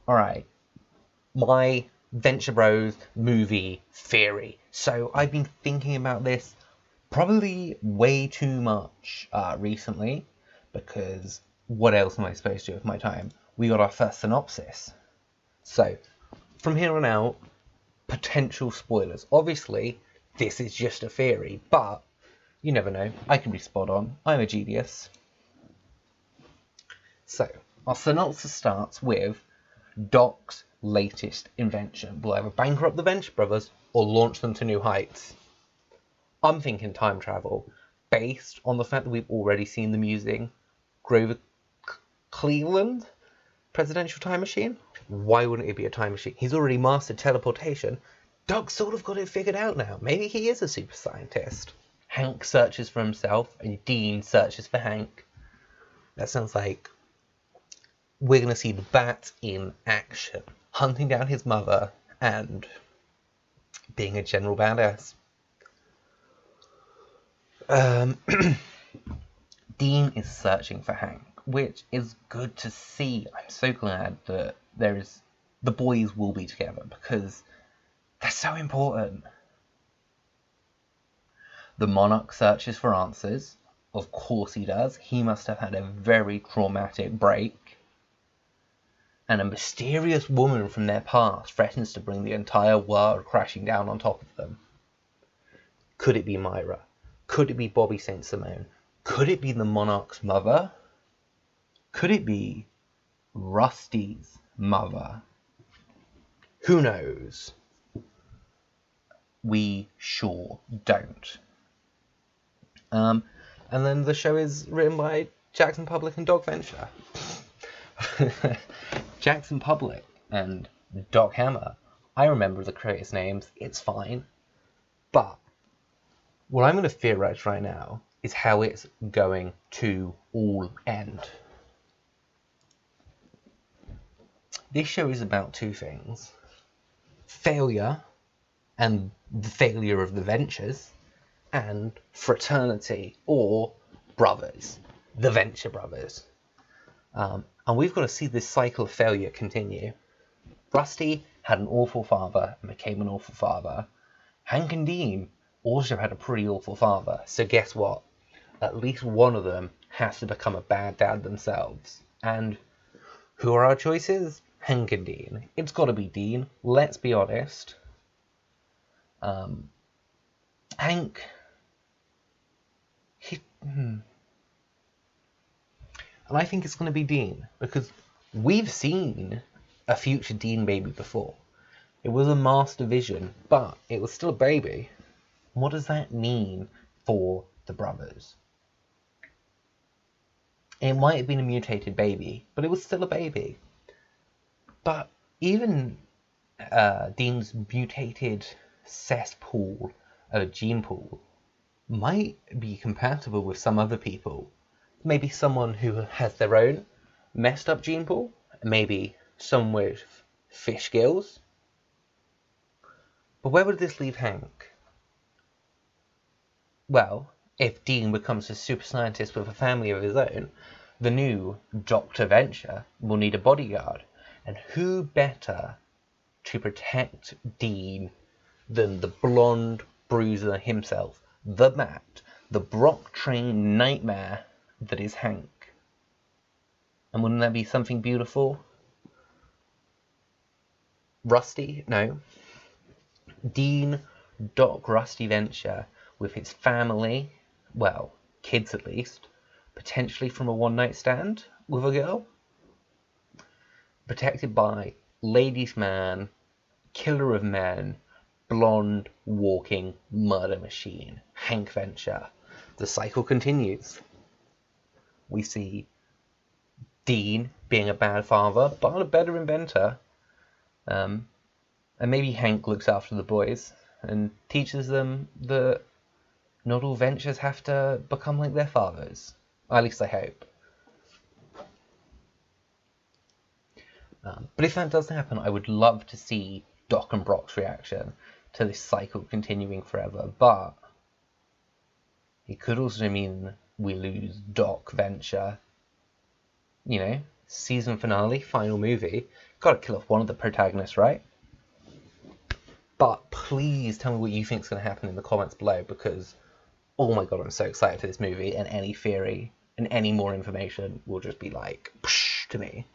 Alright, my Venture Bros movie theory. So I've been thinking about this probably way too much recently, because what else am I supposed to do with my time? We got our first synopsis. So, from here on out, potential spoilers. Obviously, this is just a theory, but you never know. I can be spot on. I'm a genius. So, our synopsis starts with Doc's latest invention will either bankrupt the Venture Brothers or launch them to new heights. I'm thinking time travel, based on the fact that we've already seen them using Grover Cleveland presidential time machine. Why wouldn't it be a time machine? He's already mastered teleportation. Doc sort of got it figured out now. Maybe he is a super scientist. Hank searches for himself and Dean searches for Hank. That sounds like we're going to see the Bat in action, hunting down his mother and being a general badass. Dean is searching for Hank, which is good to see. I'm so glad that the boys will be together, because they're so important. The Monarch searches for answers. Of course he does. He must have had a very traumatic break. And a mysterious woman from their past threatens to bring the entire world crashing down on top of them. Could it be Myra? Could it be Bobby St. Simone? Could it be the Monarch's mother? Could it be Rusty's mother? Who knows? We sure don't. And then the show is written by Jackson Public and Doc Venture. Jackson Public and Doc Hammer. I remember the creators' names, it's fine. But what I'm going to theorize right now is how it's going to all end. This show is about two things. Failure, and the failure of the Ventures, and fraternity, or brothers, the Venture Brothers. And we've got to see this cycle of failure continue. Rusty had an awful father and became an awful father. Hank and Dean also had a pretty awful father. So guess what? At least one of them has to become a bad dad themselves. And who are our choices? Hank and Dean. It's got to be Dean. Let's be honest. Hank... And I think it's going to be Dean, because we've seen a future Dean baby before. It was a master vision, but it was still a baby. What does that mean for the brothers? It might have been a mutated baby, but it was still a baby. But even Dean's mutated cesspool of a gene pool might be compatible with some other people. Maybe someone who has their own messed up gene pool. Maybe some with fish gills. But where would this leave Hank? Well, if Dean becomes a super scientist with a family of his own, the new Dr. Venture will need a bodyguard. And who better to protect Dean than the blonde bruiser himself, the Bat, the Brock train nightmare that is Hank. And wouldn't that be something beautiful? Rusty? No. Dean, Doc, Rusty Venture with his family, well, kids at least, potentially from a one-night stand with a girl. Protected by ladies' man, killer of men, blonde, walking murder machine, Hank Venture. The cycle continues. We see Dean being a bad father, but a better inventor. And maybe Hank looks after the boys and teaches them that not all ventures have to become like their fathers. At least I hope. But if that doesn't happen, I would love to see Doc and Brock's reaction to this cycle continuing forever. But it could also mean we lose Doc Venture. You know, season finale, final movie. Gotta kill off one of the protagonists, right? But please tell me what you think is going to happen in the comments below, because oh my god, I'm so excited for this movie, and any theory and any more information will just be like, psh, to me.